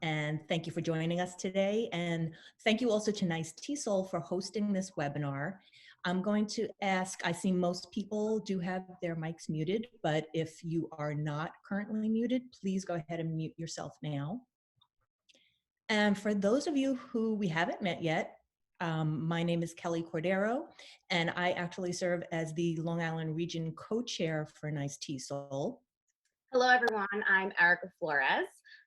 And thank you for joining us today. And thank you also to Nice TESOL for hosting this webinar. I'm going to ask, I see most people do have their mics muted, but if you are not currently muted, please go ahead and mute yourself now. And for those of you who we haven't met yet, my name is Kelley Cordero, and I actually serve as the Long Island Region Co-Chair for Nice TESOL. Hello, everyone. I'm Erica Flores,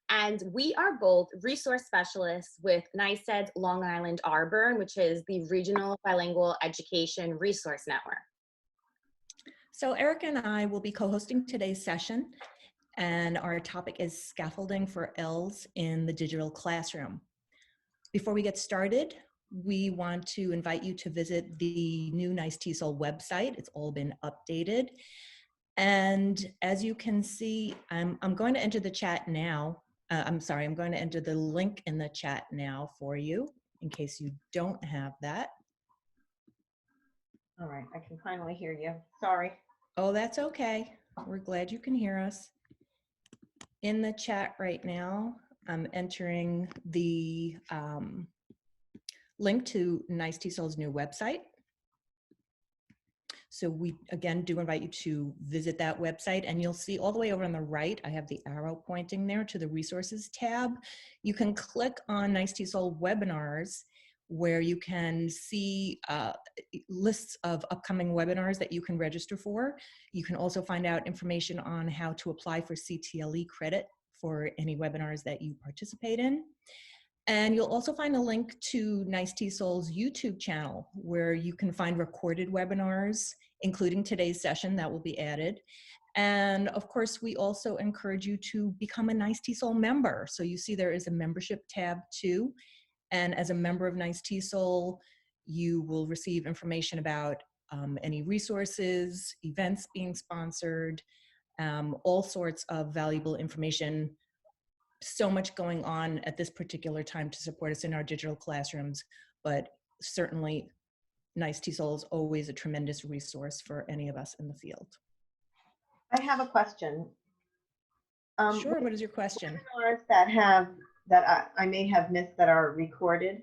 and we are both resource specialists with NYSED's Long Island Arbor, which is the Regional Bilingual Education Resource Network. So Erica and I will be co-hosting today's session, and our topic is scaffolding for ELLs in the digital classroom. Before we get started, we want to invite you to visit the new Nice TESOL website. It's all been updated. And as you can see, I'm going to enter the chat now. I'm going to enter the link in the chat now for you in case you don't have that. All right, I can finally hear you. Sorry. Oh, that's okay. We're glad you can hear us. In the chat right now, I'm entering the link to Nice TESOL's new website. So we, again, do invite you to visit that website, and you'll see all the way over on the right, I have the arrow pointing there to the resources tab. You can click on Nice TESOL webinars, where you can see lists of upcoming webinars that you can register for. You can also find out information on how to apply for CTLE credit for any webinars that you participate in. And you'll also find a link to Nice TESOL's YouTube channel, where you can find recorded webinars, including today's session that will be added. And of course, we also encourage you to become a Nice TESOL member. So you see there is a membership tab too. And as a member of Nice TESOL, you will receive information about any resources, events being sponsored, all sorts of valuable information. So much going on at this particular time to support us in our digital classrooms, but certainly Nice TESOL is always a tremendous resource for any of us in the field. I have a question. Sure, what is your question? Webinars that I may have missed that are recorded,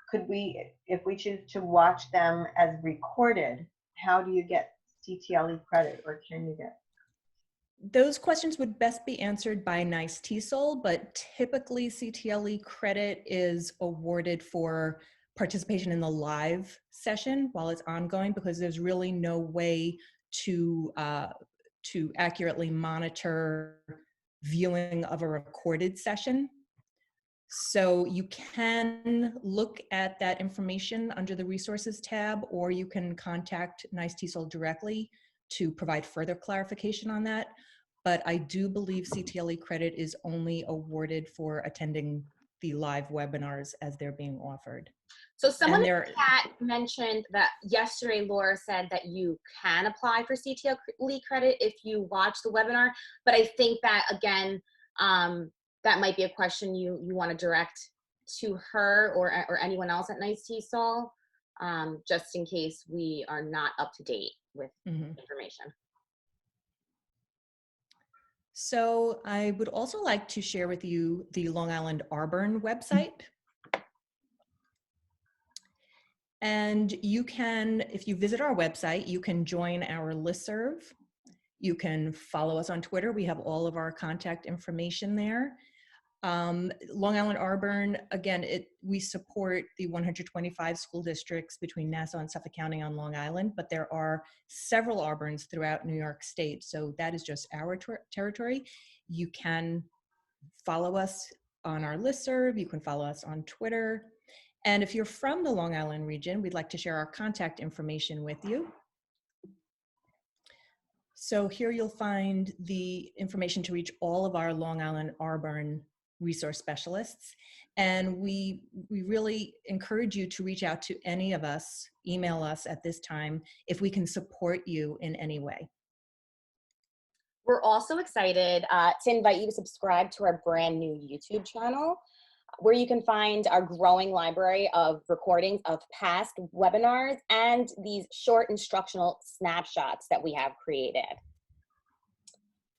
could we, if we choose to watch them as recorded, how do you get CTLE credit, or can you get? Those questions would best be answered by Nice TESOL, but typically CTLE credit is awarded for participation in the live session while it's ongoing, because there's really no way to accurately monitor viewing of a recorded session. So you can look at that information under the resources tab, or you can contact Nice TESOL directly to provide further clarification on that. But I do believe CTLE credit is only awarded for attending the live webinars as they're being offered. So someone in the chat mentioned that yesterday, Laura said that you can apply for CTLE credit if you watch the webinar, but I think that, again, that might be a question you want to direct to her or anyone else at Nice TESOL, just in case we are not up to date with information. So I would also like to share with you the Long Island Arbor website. And you can, if you visit our website, you can join our listserv. You can follow us on Twitter. We have all of our contact information there. Long Island Arbor, again, we support the 125 school districts between Nassau and Suffolk County on Long Island, but there are several Arbors throughout New York State, so that is just our territory. You can follow us on our listserv, you can follow us on Twitter, and if you're from the Long Island region, we'd like to share our contact information with you. So here you'll find the information to reach all of our Long Island Arbor resource specialists, and we really encourage you to reach out to any of us, email us at this time if we can support you in any way. We're also excited to invite you to subscribe to our brand new YouTube channel, where you can find our growing library of recordings of past webinars and these short instructional snapshots that we have created.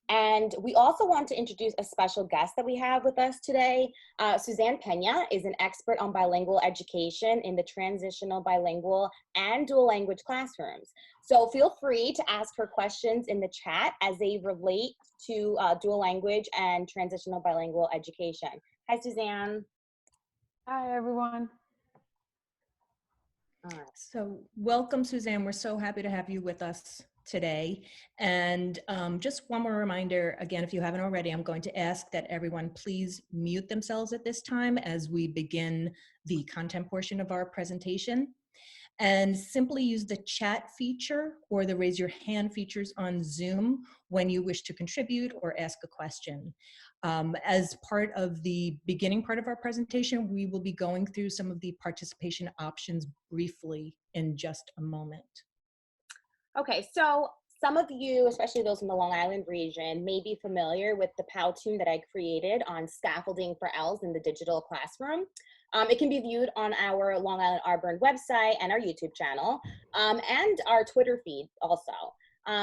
And we also want to introduce a special guest that we have with us today. Suzanne Pena is an expert on bilingual education in the transitional bilingual and dual language classrooms. So feel free to ask her questions in the chat as they relate to dual language and transitional bilingual education. Hi, Suzanne. Hi, everyone. So welcome, Suzanne. We're so happy to have you with us today. And just one more reminder, again, if you haven't already, I'm going to ask that everyone please mute themselves at this time as we begin the content portion of our presentation. And simply use the chat feature or the raise your hand features on Zoom when you wish to contribute or ask a question. As part of the beginning part of our presentation, we will be going through some of the participation options briefly in just a moment. Okay, so some of you, especially those in the Long Island region, may be familiar with the Powtoon that I created on scaffolding for ELLs in the digital classroom. It can be viewed on our Long Island Auburn website and our YouTube channel, and our Twitter feed also.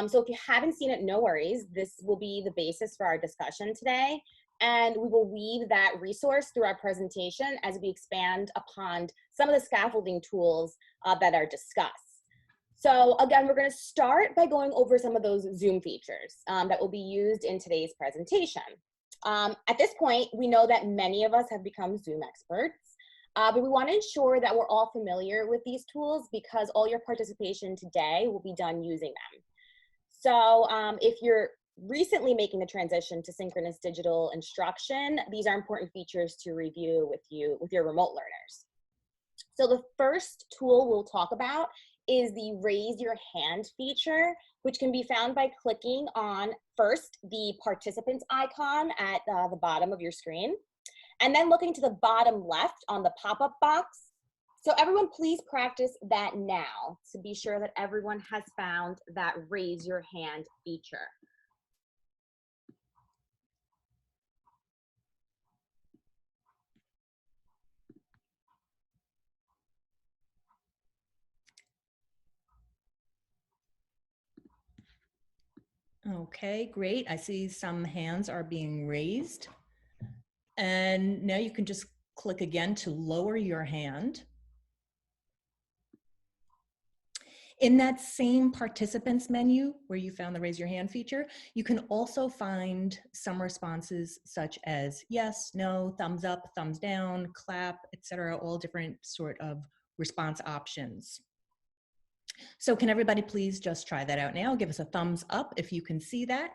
So if you haven't seen it, no worries. This will be the basis for our discussion today. And we will weave that resource through our presentation as we expand upon some of the scaffolding tools that are discussed. So again, we're going to start by going over some of those Zoom features that will be used in today's presentation. At this point, we know that many of us have become Zoom experts, but we want to ensure that we're all familiar with these tools because all your participation today will be done using them. So if you're recently making the transition to synchronous digital instruction, these are important features to review with your remote learners. So the first tool we'll talk about is the raise your hand feature, which can be found by clicking on first the participants icon at the bottom of your screen, and then looking to the bottom left on the pop-up box. So everyone please practice that now to be sure that everyone has found that raise your hand feature. Okay, great. I see some hands are being raised. And now you can just click again to lower your hand. In that same participants menu where you found the raise your hand feature, you can also find some responses such as yes, no, thumbs up, thumbs down, clap, etc., all different sort of response options. So can everybody please just try that out now? Give us a thumbs up if you can see that.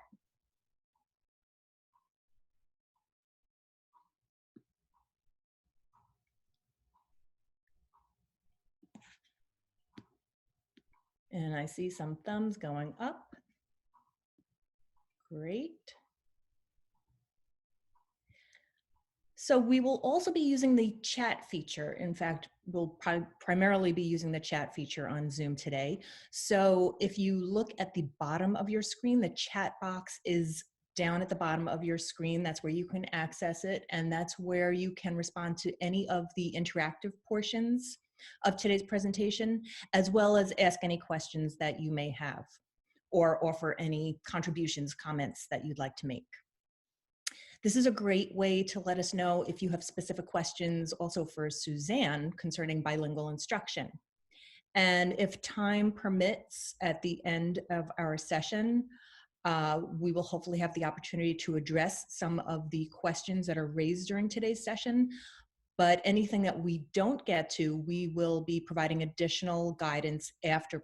And I see some thumbs going up. Great. So we will also be using the chat feature. In fact, we'll primarily be using the chat feature on Zoom today. So if you look at the bottom of your screen, the chat box is down at the bottom of your screen. That's where you can access it. And that's where you can respond to any of the interactive portions of today's presentation, as well as ask any questions that you may have or offer any contributions, comments that you'd like to make. This is a great way to let us know if you have specific questions also for Suzanne concerning bilingual instruction. And if time permits at the end of our session, we will hopefully have the opportunity to address some of the questions that are raised during today's session. But anything that we don't get to, we will be providing additional guidance after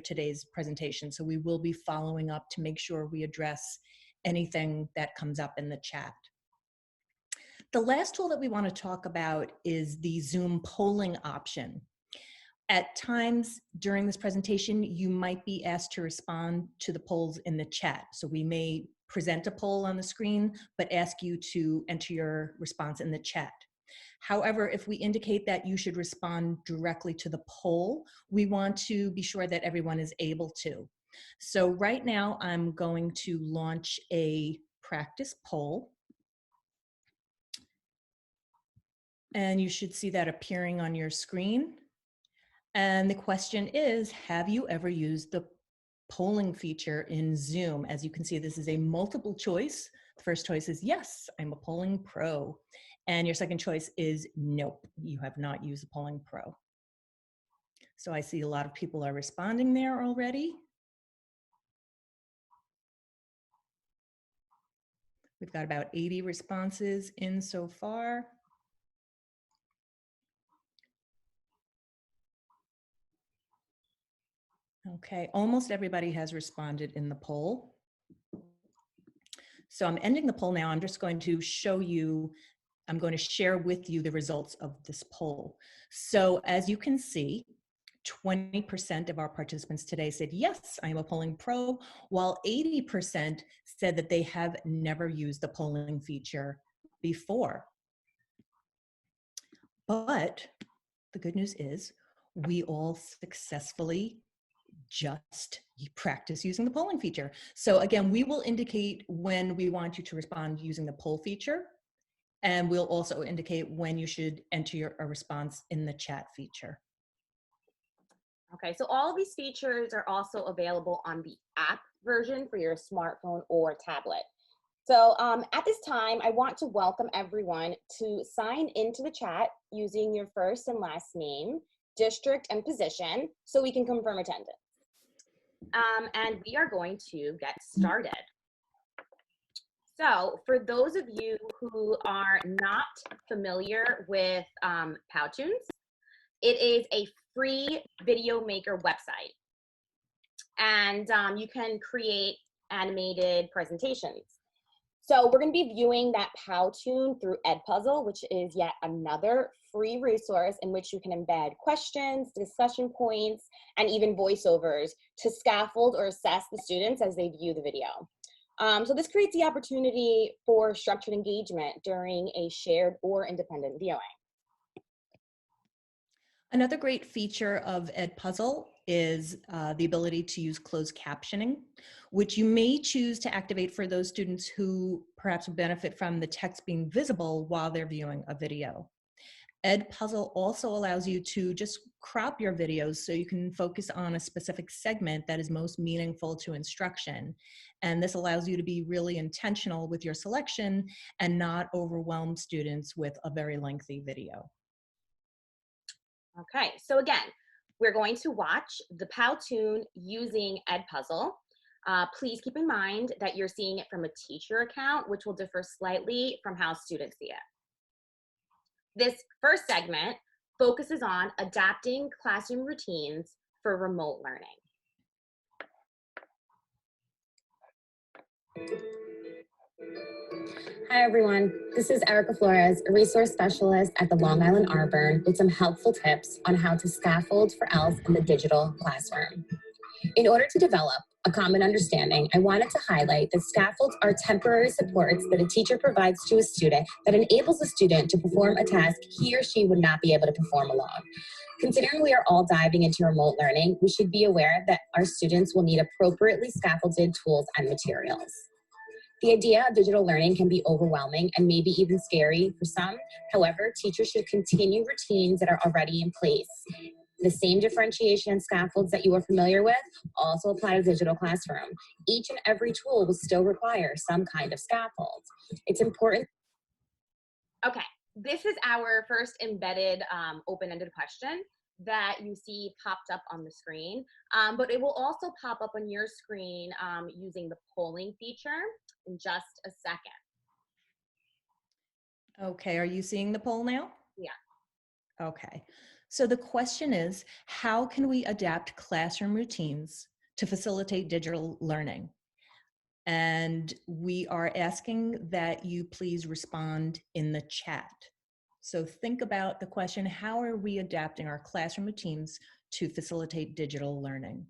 today's presentation. So we will be following up to make sure we address anything that comes up in the chat. The last tool that we want to talk about is the Zoom polling option. At times during this presentation, you might be asked to respond to the polls in the chat. So we may present a poll on the screen, but ask you to enter your response in the chat. However, if we indicate that you should respond directly to the poll, we want to be sure that everyone is able to. So right now, I'm going to launch a practice poll. And you should see that appearing on your screen. And the question is, have you ever used the polling feature in Zoom. As you can see, this is a multiple choice. The first choice is yes, I'm a polling pro. And your second choice is nope, you have not used the polling pro. So I see a lot of people are responding there already. We've got about 80 responses in so far. Okay, almost everybody has responded in the poll. So I'm ending the poll now. I'm just going to show you, I'm going to share with you the results of this poll. So as you can see, 20% of our participants today said, yes, I am a polling pro, while 80% said that they have never used the polling feature before. But the good news is we all successfully just practice using the polling feature. So again, we will indicate when we want you to respond using the poll feature, and we'll also indicate when you should enter a response in the chat feature. Okay, so all of these features are also available on the app version for your smartphone or tablet. So at this time, I want to welcome everyone to sign into the chat using your first and last name, district, and position so we can confirm attendance. And we are going to get started. So for those of you who are not familiar with Powtoons, it is a free video maker website. And you can create animated presentations. So we're going to be viewing that Powtoon through Edpuzzle, which is yet another free resource in which you can embed questions, discussion points, and even voiceovers to scaffold or assess the students as they view the video. So this creates the opportunity for structured engagement during a shared or independent viewing. Another great feature of Edpuzzle is the ability to use closed captioning, which you may choose to activate for those students who perhaps would benefit from the text being visible while they're viewing a video. Edpuzzle also allows you to just crop your videos so you can focus on a specific segment that is most meaningful to instruction. And this allows you to be really intentional with your selection and not overwhelm students with a very lengthy video. Okay, so again, we're going to watch the Powtoon using Edpuzzle. Please keep in mind that you're seeing it from a teacher account, which will differ slightly from how students see it. This first segment focuses on adapting classroom routines for remote learning. Hi, everyone. This is Erica Flores, a resource specialist at the Long Island Arborn with some helpful tips on how to scaffold for ELLs in the digital classroom. In order to develop a common understanding, I wanted to highlight that scaffolds are temporary supports that a teacher provides to a student that enables a student to perform a task he or she would not be able to perform alone. Considering we are all diving into remote learning, we should be aware that our students will need appropriately scaffolded tools and materials. The idea of digital learning can be overwhelming and maybe even scary for some. However, teachers should continue routines that are already in place. The same differentiation and scaffolds that you are familiar with also apply to digital classroom. Each and every tool will still require some kind of scaffold. It's important. Okay, this is our first embedded open-ended question that you see popped up on the screen, but it will also pop up on your screen using the polling feature in just a second. Okay, are you seeing the poll now? Yeah. Okay, so the question is, how can we adapt classroom routines to facilitate digital learning? And we are asking that you please respond in the chat. So think about the question, how are we adapting our classroom routines to facilitate digital learning?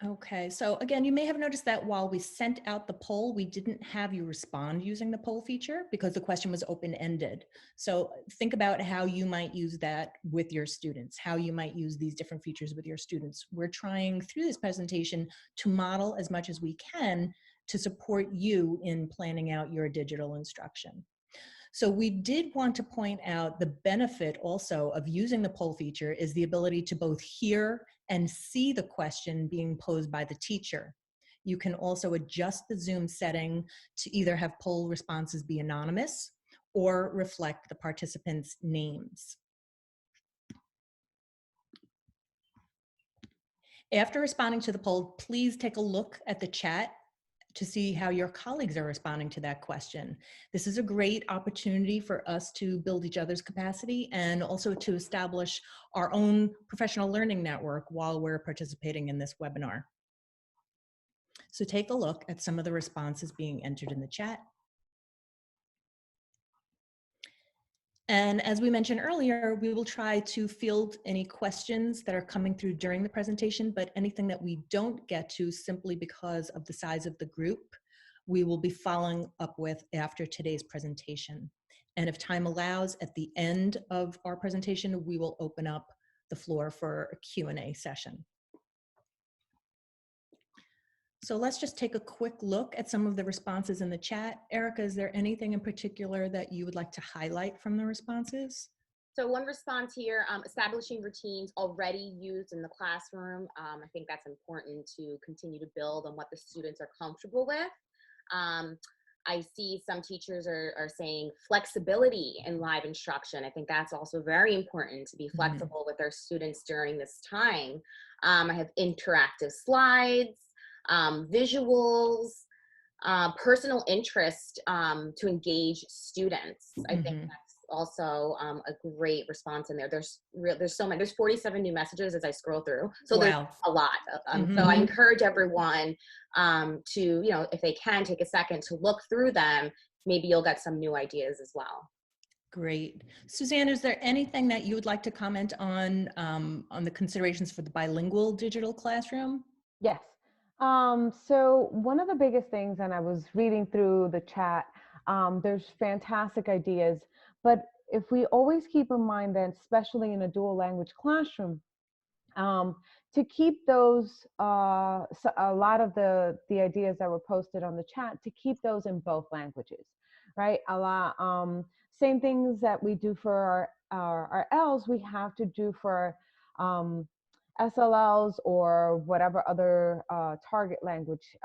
Okay, so again, you may have noticed that while we sent out the poll, we didn't have you respond using the poll feature because the question was open-ended. So think about how you might use that with your students, how you might use these different features with your students. We're trying through this presentation to model as much as we can to support you in planning out your digital instruction. So we did want to point out the benefit also of using the poll feature is the ability to both hear and see the question being posed by the teacher. You can also adjust the Zoom setting to either have poll responses be anonymous or reflect the participants' names. After responding to the poll, please take a look at the chat to see how your colleagues are responding to that question. This is a great opportunity for us to build each other's capacity and also to establish our own professional learning network while we're participating in this webinar. So take a look at some of the responses being entered in the chat. And as we mentioned earlier, we will try to field any questions that are coming through during the presentation, but anything that we don't get to simply because of the size of the group, we will be following up with after today's presentation. And if time allows, at the end of our presentation, we will open up the floor for a Q&A session. So let's just take a quick look at some of the responses in the chat. Erica, is there anything in particular that you would like to highlight from the responses? So one response here, establishing routines already used in the classroom. I think that's important to continue to build on what the students are comfortable with. I see some teachers are saying flexibility in live instruction. I think that's also very important to be flexible with our students during this time. I have interactive slides, visuals, personal interest to engage students. I think that's also a great response in there. There's so many, there's 47 new messages as I scroll through. So wow. There's a lot. So I encourage everyone to, you know, if they can take a second to look through them, maybe you'll get some new ideas as well. Great. Suzanne, is there anything that you would like to comment on the considerations for the bilingual digital classroom? Yes. So one of the biggest things, and I was reading through the chat, there's fantastic ideas, but if we always keep in mind that, especially in a dual language classroom, to keep those, a lot of the ideas that were posted on the chat, to keep those in both languages, right? A lot, same things that we do for our ELLs, we have to do for SLLs or whatever other target language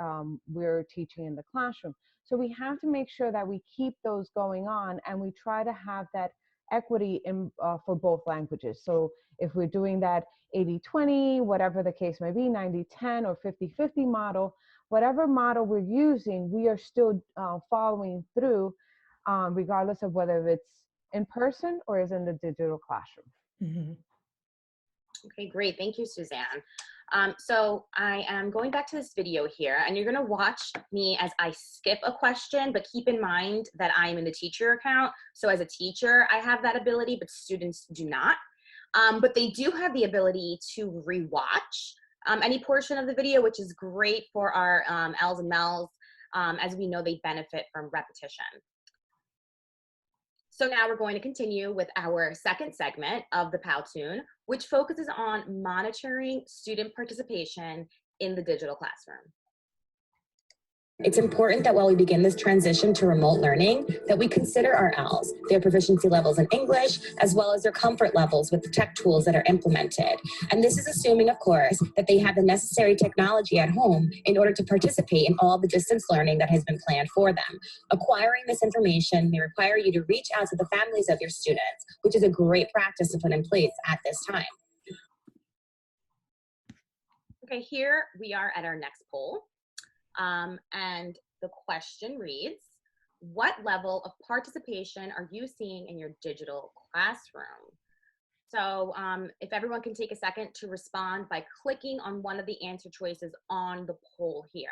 we're teaching in the classroom. So we have to make sure that we keep those going on and we try to have that equity in, for both languages. So if we're doing that 80-20, whatever the case may be, 90-10 or 50-50 model, whatever model we're using, we are still following through regardless of whether it's in person or is in the digital classroom. Okay, great. Thank you, Suzanne. So I am going back to this video here, and you're going to watch me as I skip a question, but keep in mind that I'm in the teacher account. So as a teacher, I have that ability, but students do not. But they do have the ability to rewatch any portion of the video, which is great for our ELLs and MELs. As we know, they benefit from repetition. So now we're going to continue with our second segment of the Powtoon, which focuses on monitoring student participation in the digital classroom. It's important that while we begin this transition to remote learning, that we consider our ELLs, their proficiency levels in English, as well as their comfort levels with the tech tools that are implemented. And this is assuming, of course, that they have the necessary technology at home in order to participate in all the distance learning that has been planned for them. Acquiring this information may require you to reach out to the families of your students, which is a great practice to put in place at this time. Okay, here we are at our next poll. And the question reads, what level of participation are you seeing in your digital classroom? So if everyone can take a second to respond by clicking on one of the answer choices on the poll here.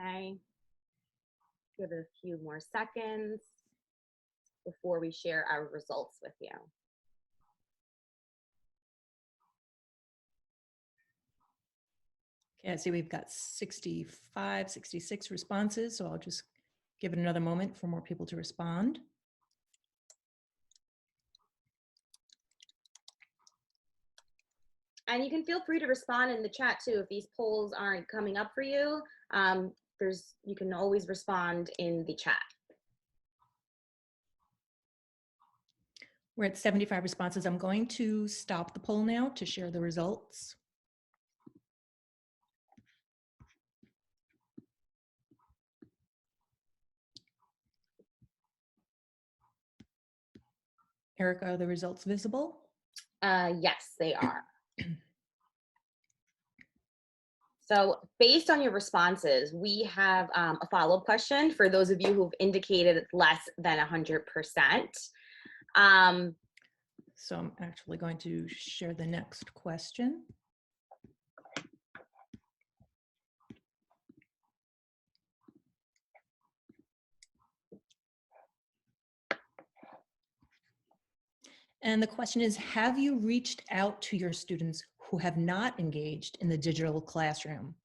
Okay, give it a few more seconds before we share our results with you. Okay, I see we've got 65, 66 responses, so I'll just give it another moment for more people to respond. And you can feel free to respond in the chat too. If these polls aren't coming up for you, you can always respond in the chat. We're at 75 responses. I'm going to stop the poll now to share the results. Erica, are the results visible? Yes, they are. So based on your responses, we have a follow-up question for those of you who've indicated less than 100%. So I'm actually going to share the next question. And the question is, have you reached out to your students who have not engaged in the digital classroom?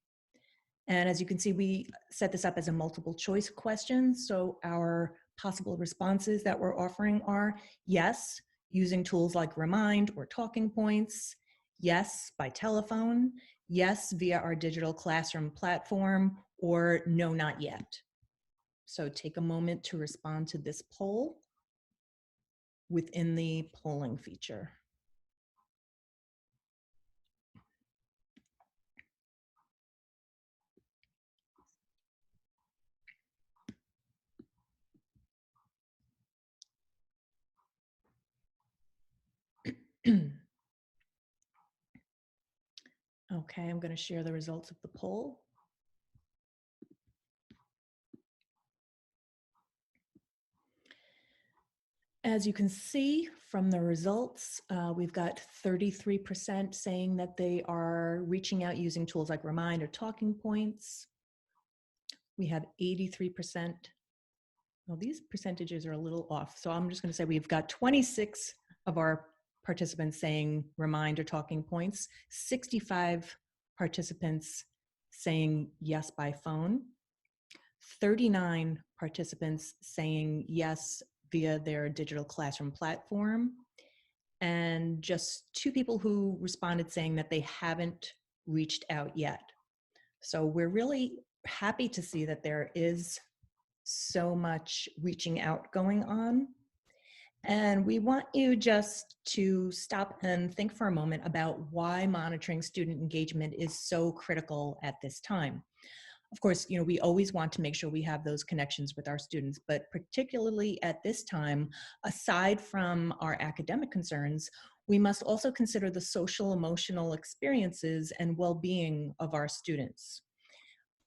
And as you can see, we set this up as a multiple choice question. So our possible responses that we're offering are yes, using tools like Remind or Talking Points, yes, by telephone, yes, via our digital classroom platform, or no, not yet. So take a moment to respond to this poll within the polling feature. Okay, I'm going to share the results of the poll. As you can see from the results, we've got 33% saying that they are reaching out using tools like Remind or Talking Points. We have 83%. Well, these percentages are a little off. So I'm just going to say we've got 26 of our participants saying Remind or Talking Points, 65 participants saying yes by phone, 39 participants saying yes via their digital classroom platform, and just 2 people who responded saying that they haven't reached out yet. So we're really happy to see that there is so much reaching out going on. And we want you just to stop and think for a moment about why monitoring student engagement is so critical at this time. Of course, we always want to make sure we have those connections with our students, but particularly at this time, aside from our academic concerns, we must also consider the social, emotional experiences and well-being of our students.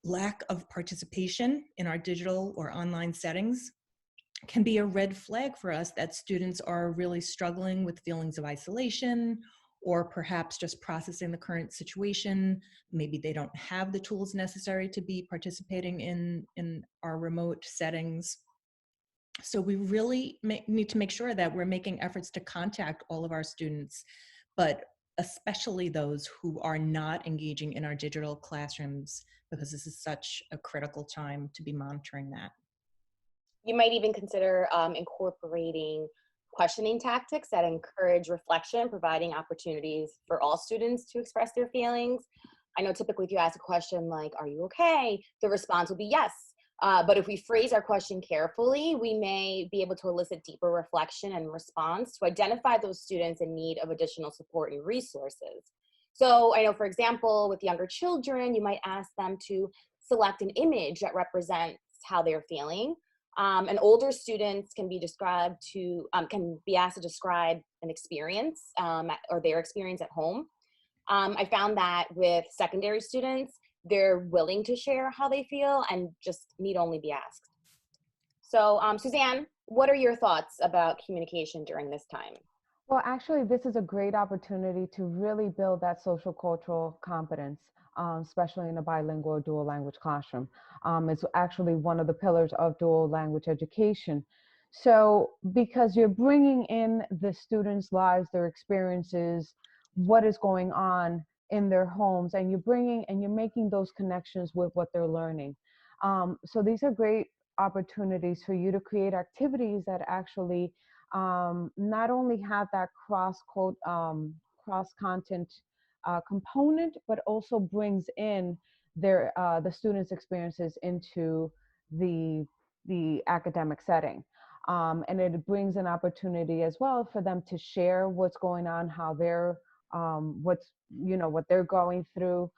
Lack of participation in our digital or online settings can be a red flag for us that students are really struggling with feelings of isolation, or perhaps just processing the current situation. Maybe they don't have the tools necessary to be participating in our remote settings. So we really need to make sure that we're making efforts to contact all of our students, but especially those who are not engaging in our digital classrooms, because this is such a critical time to be monitoring that. You might even consider incorporating questioning tactics that encourage reflection, providing opportunities for all students to express their feelings. I know typically if you ask a question like, are you okay? The response will be yes. But if we phrase our question carefully, we may be able to elicit deeper reflection and response to identify those students in need of additional support and resources. So I know, for example, with younger children, you might ask them to select an image that represents how they're feeling. And older students can be asked to describe an experience or their experience at home. I found that with secondary students, they're willing to share how they feel and just need only be asked. So Suzanne, what are your thoughts about communication during this time? Well, actually, this is a great opportunity to really build that social cultural competence, especially in a bilingual or dual language classroom. It's actually one of the pillars of dual language education. So because you're bringing in the students' lives, their experiences, what is going on in their homes, and you're making those connections with what they're learning. So these are great opportunities for you to create activities that actually not only have that cross content component, but also brings in the students' experiences into the academic setting. And it brings an opportunity as well for them to share what's going on, how they're what they're going through,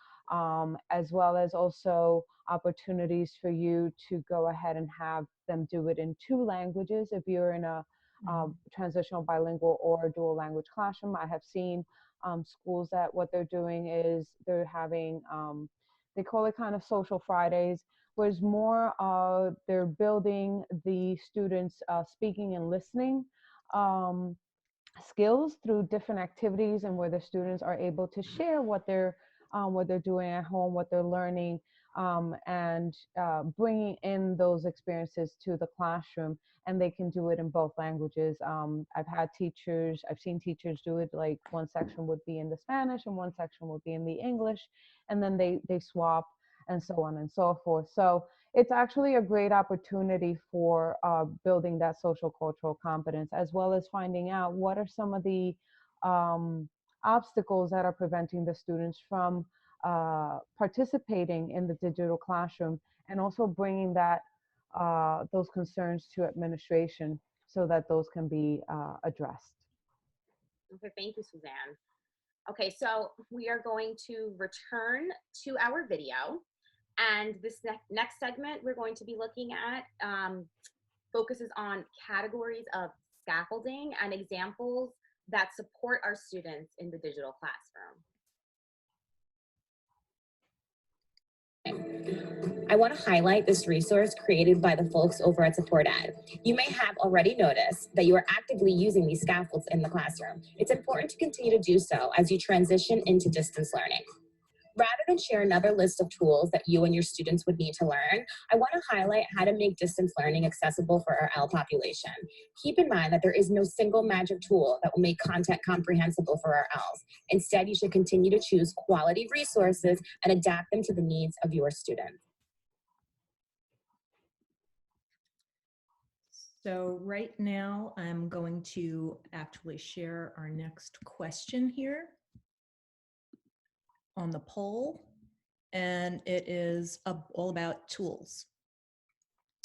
as well as also opportunities for you to go ahead and have them do it in 2 languages if you're in a transitional bilingual or dual language classroom. I have seen schools that what they're doing is they're having, they call it kind of social Fridays, where it's more they're building the students' speaking and listening skills through different activities, and where the students are able to share what they're doing at home, what they're learning, and bringing in those experiences to the classroom. And they can do it in both languages. I've seen teachers do it, like one section would be in the Spanish and one section would be in the English, and then they swap and so on and so forth. So it's actually a great opportunity for building that social cultural competence, as well as finding out what are some of the obstacles that are preventing the students from participating in the digital classroom, and also bringing that those concerns to administration so that those can be addressed. Okay, thank you, Suzanne. Okay, so we are going to return to our video. And this next segment we're going to be looking at focuses on categories of scaffolding and examples that support our students in the digital classroom. I want to highlight this resource created by the folks over at Support Ed. You may have already noticed that you are actively using these scaffolds in the classroom. It's important to continue to do so as you transition into distance learning. Rather than share another list of tools that you and your students would need to learn, I want to highlight how to make distance learning accessible for our ELL population. Keep in mind that there is no single magic tool that will make content comprehensible for our ELLs. Instead, you should continue to choose quality resources and adapt them to the needs of your students. So right now, I'm going to actually share our next question here on the poll, and it is all about tools.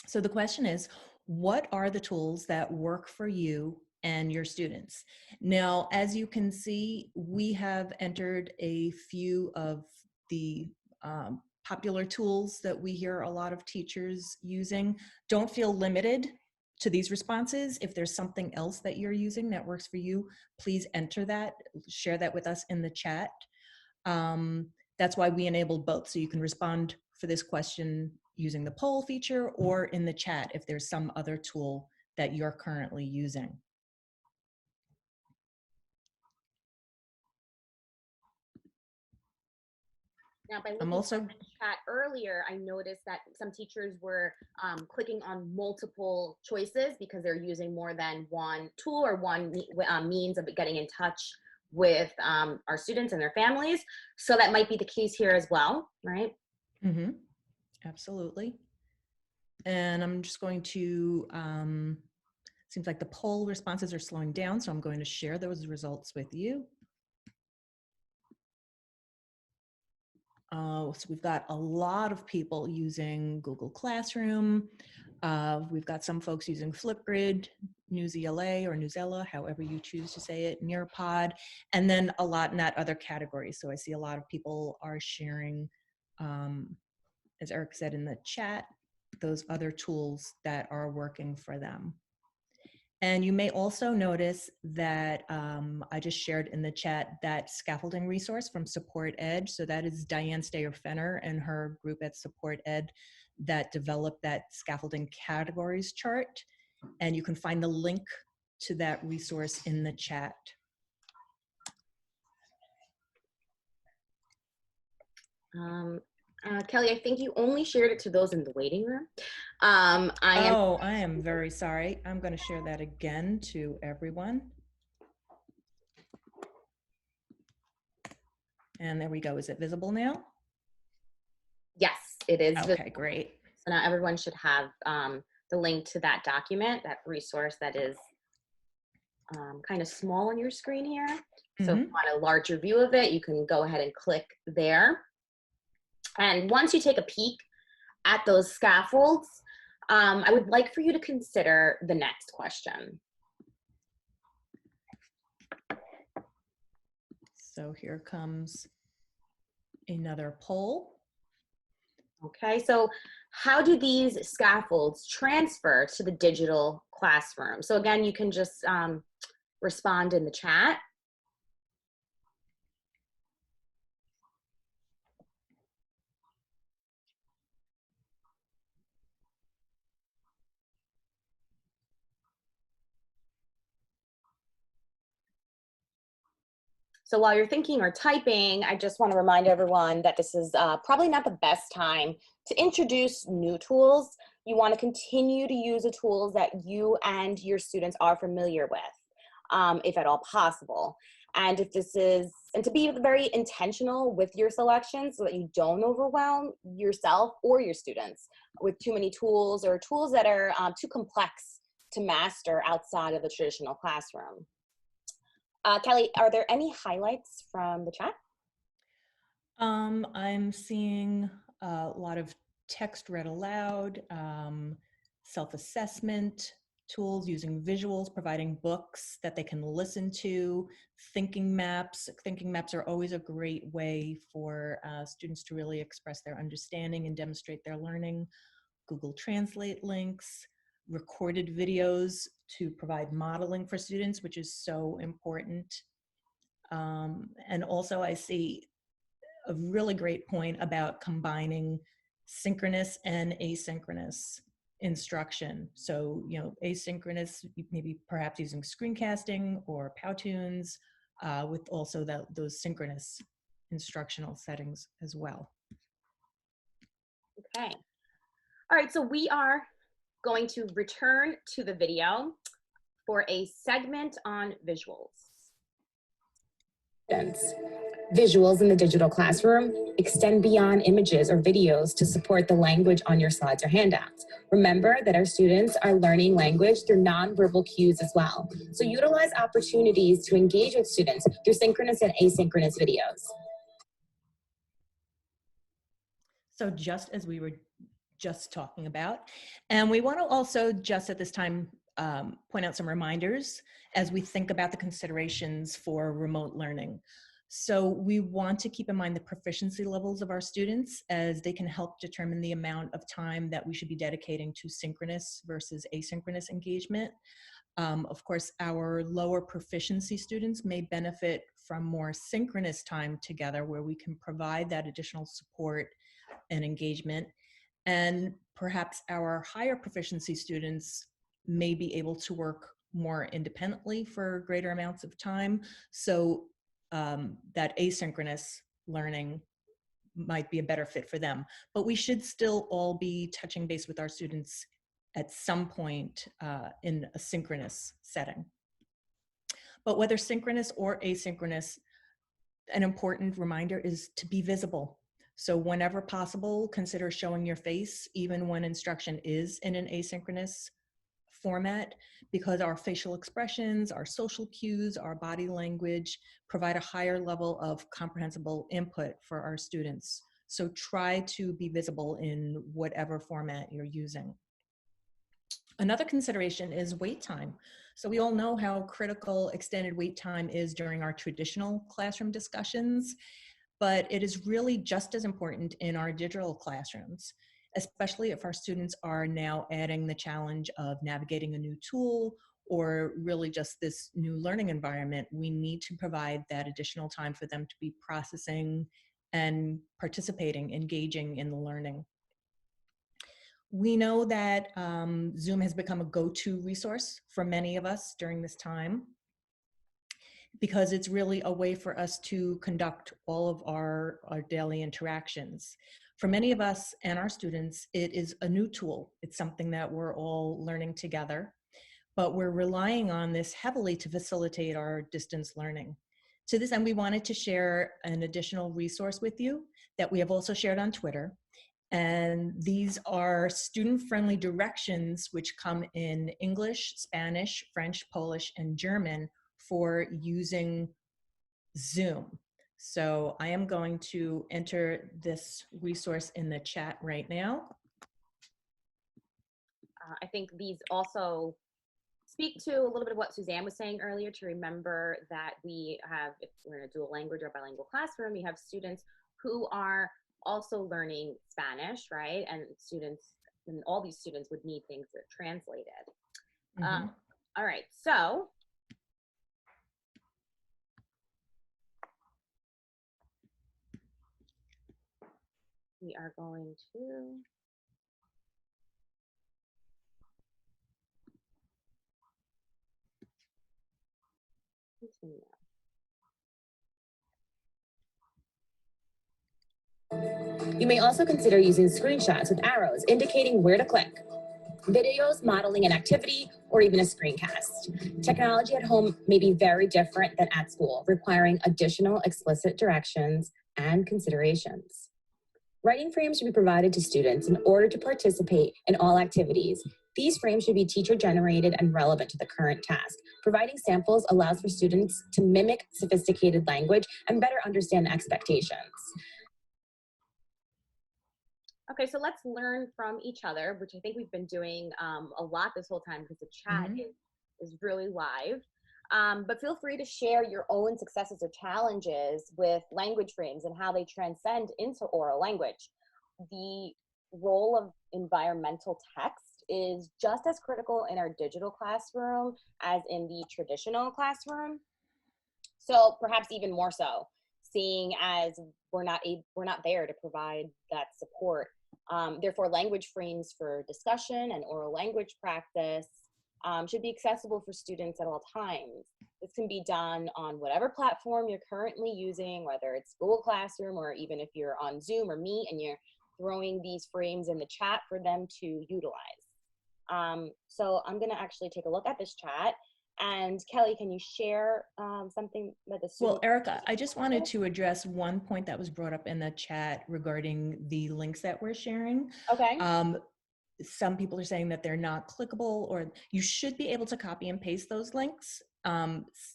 So the question is, what are the tools that work for you and your students? Now, as you can see, we have entered a few of the popular tools that we hear a lot of teachers using. Don't feel limited to these responses. If there's something else that you're using that works for you, please enter that, share that with us in the chat. That's why we enabled both, so you can respond for this question using the poll feature or in the chat if there's some other tool that you're currently using. Now, by looking at the chat earlier, I noticed that some teachers were clicking on multiple choices because they're using more than one tool or one means of getting in touch with our students and their families. So that might be the case here as well, right? Mm-hmm. Absolutely. And I'm just going to, seems like the poll responses are slowing down, so I'm going to share those results with you. So we've got a lot of people using Google Classroom. We've got some folks using Flipgrid, Newsela or Newsela, however you choose to say it, Nearpod, and then a lot in that other category. So I see a lot of people are sharing, as Eric said in the chat, those other tools that are working for them. And you may also notice that I just shared in the chat that scaffolding resource from Support Ed. So that is Diane Stayer-Fenner and her group at Support Ed that developed that scaffolding categories chart. And you can find the link to that resource in the chat. Kelley, I think you only shared it to those in the waiting room. I am very sorry. I'm going to share that again to everyone. And there we go. Is it visible now? Yes, it is. Okay, great. So now everyone should have the link to that document, that resource that is kind of small on your screen here. So if you want a larger view of it, you can go ahead and click there. And once you take a peek at those scaffolds, I would like for you to consider the next question. So here comes another poll. Okay, so how do these scaffolds transfer to the digital classroom? So again, you can just respond in the chat. So while you're thinking or typing, I just want to remind everyone that this is probably not the best time to introduce new tools. You want to continue to use the tools that you and your students are familiar with, if at all possible. And if this is, and to be very intentional with your selections so that you don't overwhelm yourself or your students with too many tools or tools that are too complex to master outside of the traditional classroom. Kelley, are there any highlights from the chat? I'm seeing a lot of text read aloud, self-assessment tools using visuals, providing books that they can listen to, thinking maps. Thinking maps are always a great way for students to really express their understanding and demonstrate their learning. Google Translate links, recorded videos to provide modeling for students, which is so important. And also I see a really great point about combining synchronous and asynchronous instruction. So, you know, asynchronous, maybe perhaps using screencasting or Powtoons, with also those synchronous instructional settings as well. Okay. All right, so we are going to return to the video for a segment on visuals. Visuals in the digital classroom extend beyond images or videos to support the language on your slides or handouts. Remember that our students are learning language through nonverbal cues as well. So utilize opportunities to engage with students through synchronous and asynchronous videos. So just as we were just talking about, and we want to also just at this time point out some reminders as we think about the considerations for remote learning. So we want to keep in mind the proficiency levels of our students, as they can help determine the amount of time that we should be dedicating to synchronous versus asynchronous engagement. Of course, our lower proficiency students may benefit from more synchronous time together, where we can provide that additional support and engagement. And perhaps our higher proficiency students may be able to work more independently for greater amounts of time. So that asynchronous learning might be a better fit for them. But we should still all be touching base with our students at some point in a synchronous setting. But whether synchronous or asynchronous, an important reminder is to be visible. So whenever possible, consider showing your face, even when instruction is in an asynchronous format, because our facial expressions, our social cues, our body language provide a higher level of comprehensible input for our students. So try to be visible in whatever format you're using. Another consideration is wait time. So we all know how critical extended wait time is during our traditional classroom discussions, but it is really just as important in our digital classrooms, especially if our students are now adding the challenge of navigating a new tool or really just this new learning environment. We need to provide that additional time for them to be processing and participating, engaging in the learning. We know that Zoom has become a go-to resource for many of us during this time, because it's really a way for us to conduct all of our daily interactions. For many of us and our students, it is a new tool. It's something that we're all learning together, but we're relying on this heavily to facilitate our distance learning. To this end, we wanted to share an additional resource with you that we have also shared on Twitter. And these are student-friendly directions which come in English, Spanish, French, Polish, and German for using Zoom. So I am going to enter this resource in the chat right now. I think these also speak to a little bit of what Suzanne was saying earlier, to remember that we have, if we're in a dual language or bilingual classroom, you have students who are also learning Spanish, right? And all these students would need things that are translated. All right, so we are going to continue. You may also consider using screenshots with arrows indicating where to click. Videos modeling an activity, or even a screencast. Technology at home may be very different than at school, requiring additional explicit directions and considerations. Writing frames should be provided to students in order to participate in all activities. These frames should be teacher-generated and relevant to the current task. Providing samples allows for students to mimic sophisticated language and better understand expectations. Okay, so let's learn from each other, which I think we've been doing a lot this whole time because the chat is really live. But feel free to share your own successes or challenges with language frames and how they transcend into oral language. The role of environmental text is just as critical in our digital classroom as in the traditional classroom. So perhaps even more so, seeing as we're not there to provide that support. Therefore, language frames for discussion and oral language practice should be accessible for students at all times. This can be done on whatever platform you're currently using, whether it's Google Classroom or even if you're on Zoom or Meet and you're throwing these frames in the chat for them to utilize. So I'm gonna actually take a look at this chat. And Kelley, can you share something that the student— Well, Erica, I just wanted to address one point that was brought up in the chat regarding the links that we're sharing. Okay. Some people are saying that they're not clickable, or you should be able to copy and paste those links.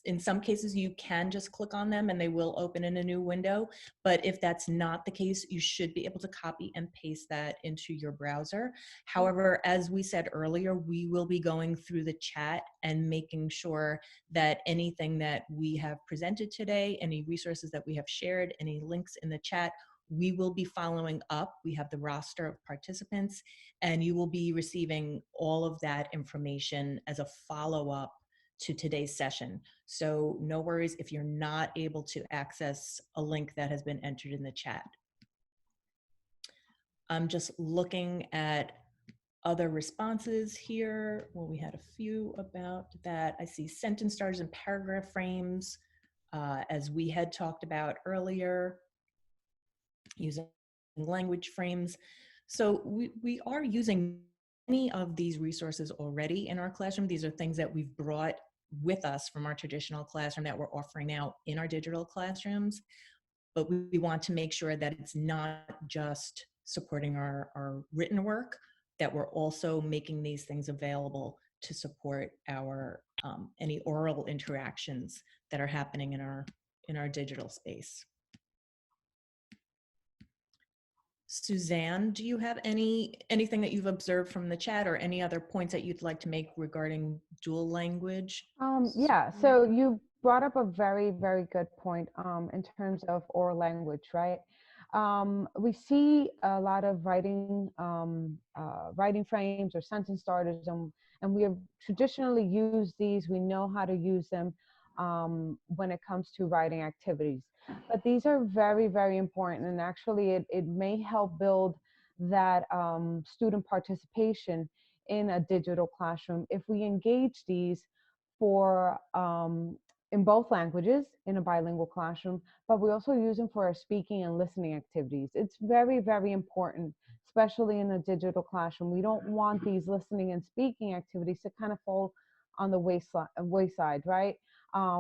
In some cases, you can just click on them and they will open in a new window. But if that's not the case, you should be able to copy and paste that into your browser. However, as we said earlier, we will be going through the chat and making sure that anything that we have presented today, any resources that we have shared, any links in the chat, we will be following up. We have the roster of participants, and you will be receiving all of that information as a follow-up to today's session. So no worries if you're not able to access a link that has been entered in the chat. I'm just looking at other responses here. Well, we had a few about that. I see sentence starters and paragraph frames, as we had talked about earlier, using language frames. So we are using many of these resources already in our classroom. These are things that we've brought with us from our traditional classroom that we're offering now in our digital classrooms. But we want to make sure that it's not just supporting our written work, that we're also making these things available to support our any oral interactions that are happening in our digital space. Suzanne, do you have anything that you've observed from the chat or any other points that you'd like to make regarding dual language? Yeah, so you brought up a very, very good point in terms of oral language, right? We see a lot of writing frames or sentence starters, and we have traditionally used these. We know how to use them when it comes to writing activities. But these are very, very important, and actually it may help build that student participation in a digital classroom if we engage these for in both languages in a bilingual classroom, but we also use them for our speaking and listening activities. It's very, very important, especially in a digital classroom. We don't want these listening and speaking activities to kind of fall on the wayside, right?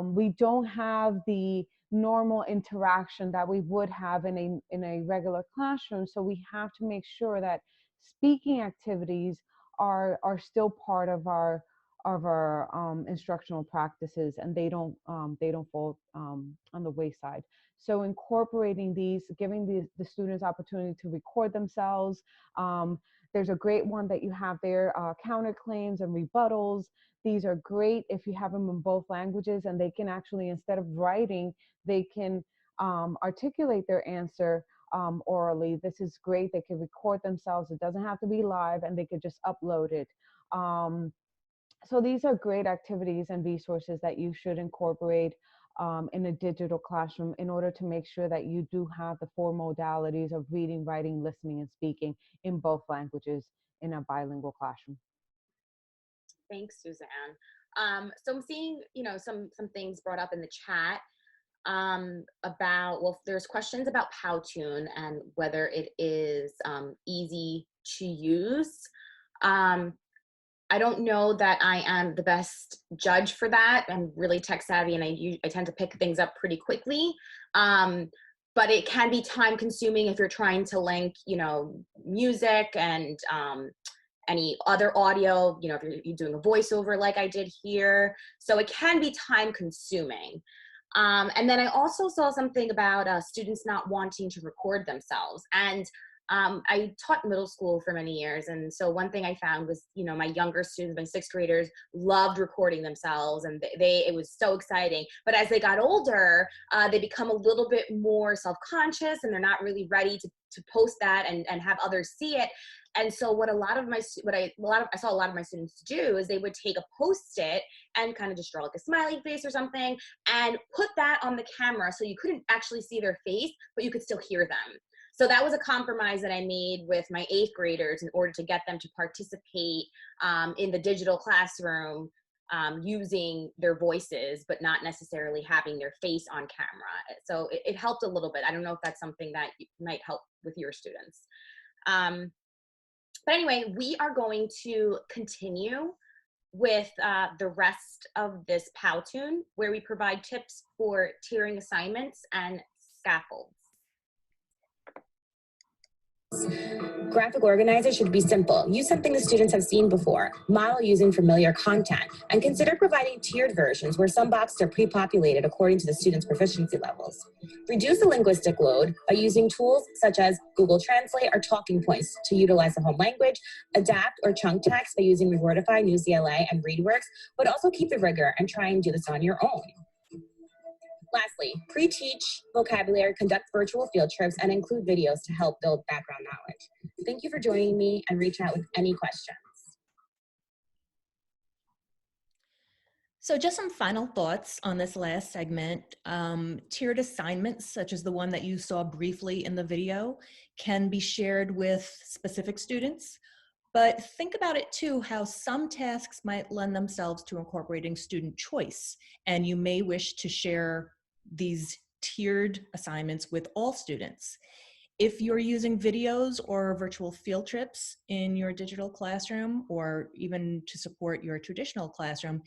We don't have the normal interaction that we would have in a regular classroom. So we have to make sure that speaking activities are still part of our instructional practices, and they don't fall on the wayside. So incorporating these, giving the students opportunity to record themselves. There's a great one that you have there, counterclaims and rebuttals. These are great if you have them in both languages, and they can actually, instead of writing, they can articulate their answer orally. This is great. They can record themselves. It doesn't have to be live, and they could just upload it. So these are great activities and resources that you should incorporate in a digital classroom in order to make sure that you do have the 4 modalities of reading, writing, listening, and speaking in both languages in a bilingual classroom. Thanks, Suzanne. So I'm seeing, some things brought up in the chat about, well, there's questions about Powtoon and whether it is easy to use. I don't know that I am the best judge for that. I'm really tech savvy, and I tend to pick things up pretty quickly. But it can be time consuming if you're trying to link, music and any other audio, if you're doing a voiceover like I did here. So it can be time consuming. And then I also saw something about students not wanting to record themselves. And I taught middle school for many years, and so one thing I found was, my younger students, my 6th graders, loved recording themselves, and it was so exciting. But as they got older, they become a little bit more self-conscious, and they're not really ready to post that and have others see it. And so what I saw a lot of my students do is they would take a Post-it and kind of just draw like a smiley face or something and put that on the camera, so you couldn't actually see their face, but you could still hear them. So that was a compromise that I made with my 8th graders in order to get them to participate in the digital classroom using their voices, but not necessarily having their face on camera. So it helped a little bit. I don't know if that's something that might help with your students. But anyway, we are going to continue with the rest of this Powtoon, where we provide tips for tiering assignments and scaffolds. Graphic organizers should be simple. Use something the students have seen before. Model using familiar content. And consider providing tiered versions where some boxes are pre-populated according to the students' proficiency levels. Reduce the linguistic load by using tools such as Google Translate or talking points to utilize the home language. Adapt or chunk text by using Rewordify, Newsela, and ReadWorks, but also keep the rigor and try and do this on your own. Lastly, pre-teach vocabulary, conduct virtual field trips, and include videos to help build background knowledge. Thank you for joining me, and reach out with any questions. So just some final thoughts on this last segment. Tiered assignments, such as the one that you saw briefly in the video, can be shared with specific students. But think about it too, how some tasks might lend themselves to incorporating student choice, and you may wish to share these tiered assignments with all students. If you're using videos or virtual field trips in your digital classroom, or even to support your traditional classroom,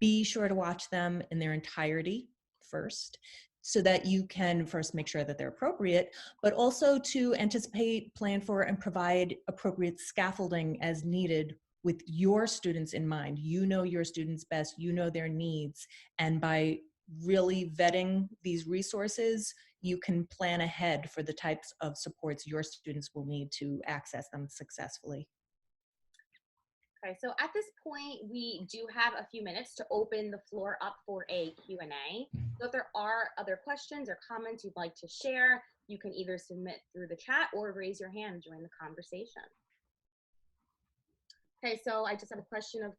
be sure to watch them in their entirety first, so that you can first make sure that they're appropriate, but also to anticipate, plan for, and provide appropriate scaffolding as needed with your students in mind. You know your students best, you know their needs, and by really vetting these resources, you can plan ahead for the types of supports your students will need to access them successfully. Okay, so at this point, we do have a few minutes to open the floor up for a Q&A. So if there are other questions or comments you'd like to share, you can either submit through the chat or raise your hand and join the conversation. Okay, so I just have a question of,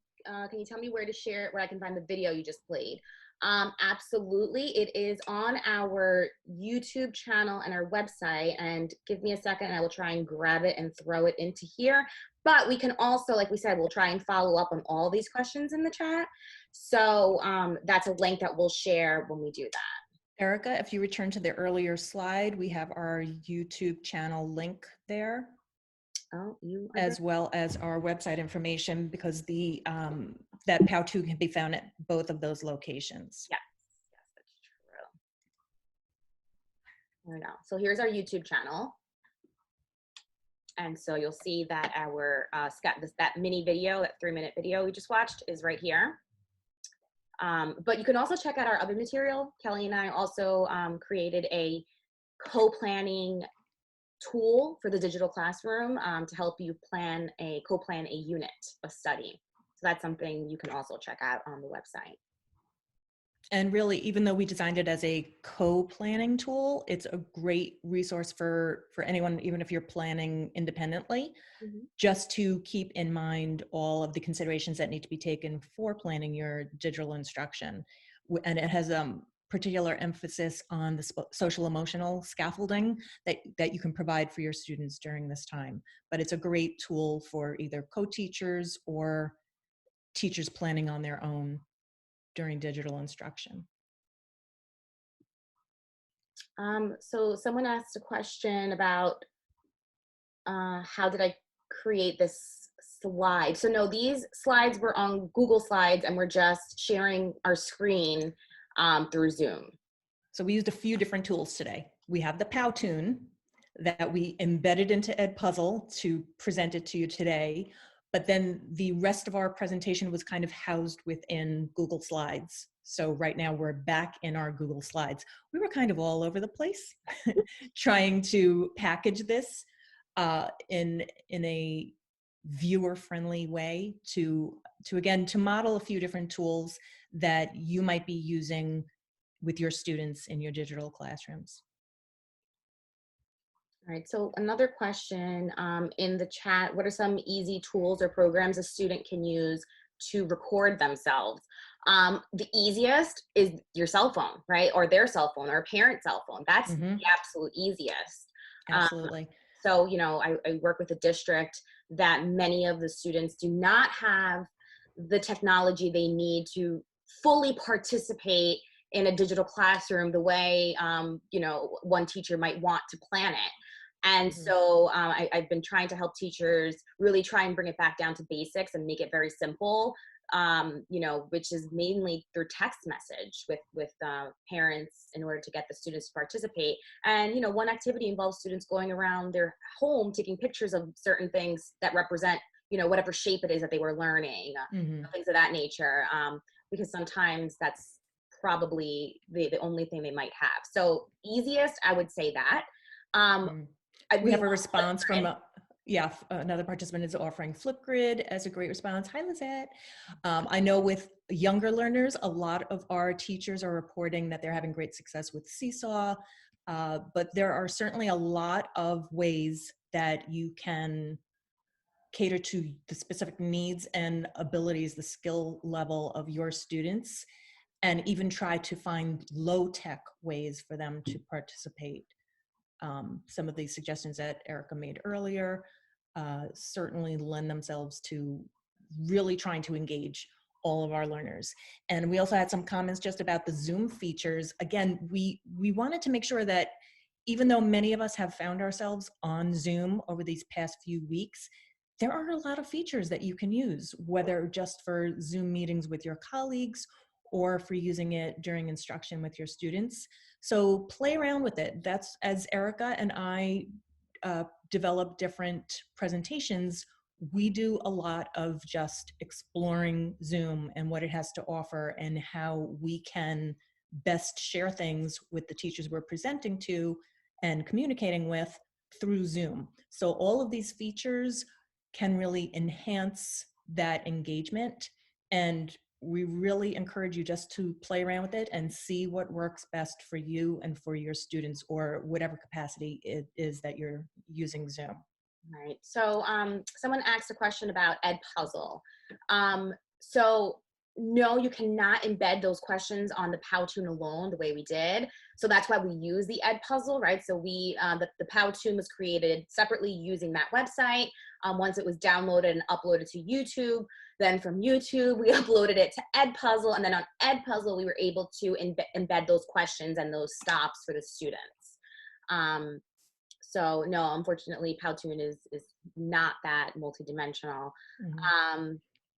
can you tell me where I can find the video you just played? Absolutely, it is on our YouTube channel and our website, and give me a second and I will try and grab it and throw it into here. But we can also, like we said, we'll try and follow up on all these questions in the chat. So that's a link that we'll share when we do that. Erica, if you return to the earlier slide, we have our YouTube channel link there. Oh, as well as our website information, because the that Powtoon can be found at both of those locations. Yes, yes, that's true. There we go. So here's our YouTube channel. And so you'll see that our that mini video, that 3-minute video we just watched is right here. But you can also check out our other material. Kelley and I also created a co-planning tool for the digital classroom to help you co-plan a unit of study. So that's something you can also check out on the website. And really, even though we designed it as a co-planning tool, it's a great resource for anyone, even if you're planning independently, just to keep in mind all of the considerations that need to be taken for planning your digital instruction. And it has particular emphasis on the social emotional scaffolding that you can provide for your students during this time. But it's a great tool for either co-teachers or teachers planning on their own during digital instruction. So someone asked a question about how did I create this slide? So no, these slides were on Google Slides and we're just sharing our screen through Zoom. So we used a few different tools today. We have the Powtoon that we embedded into Edpuzzle to present it to you today. But then the rest of our presentation was kind of housed within Google Slides. So right now we're back in our Google Slides. We were kind of all over the place trying to package this in a viewer-friendly way to model a few different tools that you might be using with your students in your digital classrooms. All right, so another question in the chat, what are some easy tools or programs a student can use to record themselves? The easiest is your cell phone, right? Or their cell phone or a parent's cell phone. That's the absolute easiest. Absolutely. So, you know, I work with a district that many of the students do not have the technology they need to fully participate in a digital classroom the way, you know, one teacher might want to plan it. And so I've been trying to help teachers really try and bring it back down to basics and make it very simple, you know, which is mainly through text message with parents in order to get the students to participate. And, you know, one activity involves students going around their home, taking pictures of certain things that represent, you know, whatever shape it is that they were learning, things of that nature, because sometimes that's probably the only thing they might have. So easiest, I would say that. We have a response from, another participant is offering Flipgrid as a great response. Hi, Lizette. I know with younger learners, a lot of our teachers are reporting that they're having great success with Seesaw, but there are certainly a lot of ways that you can cater to the specific needs and abilities, the skill level of your students, and even try to find low-tech ways for them to participate. Some of these suggestions that Erica made earlier certainly lend themselves to really trying to engage all of our learners. And we also had some comments just about the Zoom features. Again, we wanted to make sure that even though many of us have found ourselves on Zoom over these past few weeks, there are a lot of features that you can use, whether just for Zoom meetings with your colleagues or for using it during instruction with your students. So play around with it. That's, as Erica and I develop different presentations, we do a lot of just exploring Zoom and what it has to offer and how we can best share things with the teachers we're presenting to and communicating with through Zoom. So all of these features can really enhance that engagement, and we really encourage you just to play around with it and see what works best for you and for your students, or whatever capacity it is that you're using Zoom. Right. So someone asked a question about Edpuzzle. So no, you cannot embed those questions on the Powtoon alone the way we did. So that's why we use the Edpuzzle, right? So we the Powtoon was created separately using that website. Once it was downloaded and uploaded to YouTube, then from YouTube we uploaded it to Edpuzzle, and then on Edpuzzle we were able to embed those questions and those stops for the students. So no, unfortunately, Powtoon is not that multidimensional.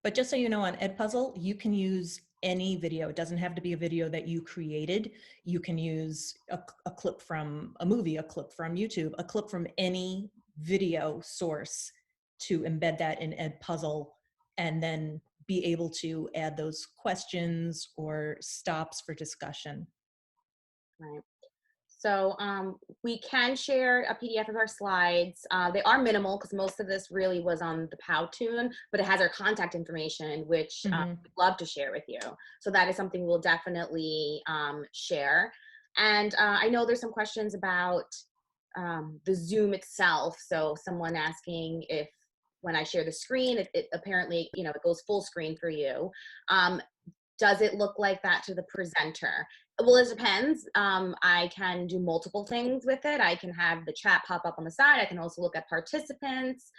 But just so you know, on Edpuzzle, you can use any video. It doesn't have to be a video that you created. You can use a clip from a movie, a clip from YouTube, a clip from any video source to embed that in Edpuzzle, and then be able to add those questions or stops for discussion. Right. So we can share a PDF of our slides. They are minimal because most of this really was on the Powtoon, but it has our contact information, which we'd love to share with you. So that is something we'll definitely share. And I know there's some questions about the Zoom itself. So someone asking if when I share the screen, it apparently, you know, it goes full screen for you. Does it look like that to the presenter? Well, it depends. I can do multiple things with it. I can have the chat pop up on the side. I can also look at participants.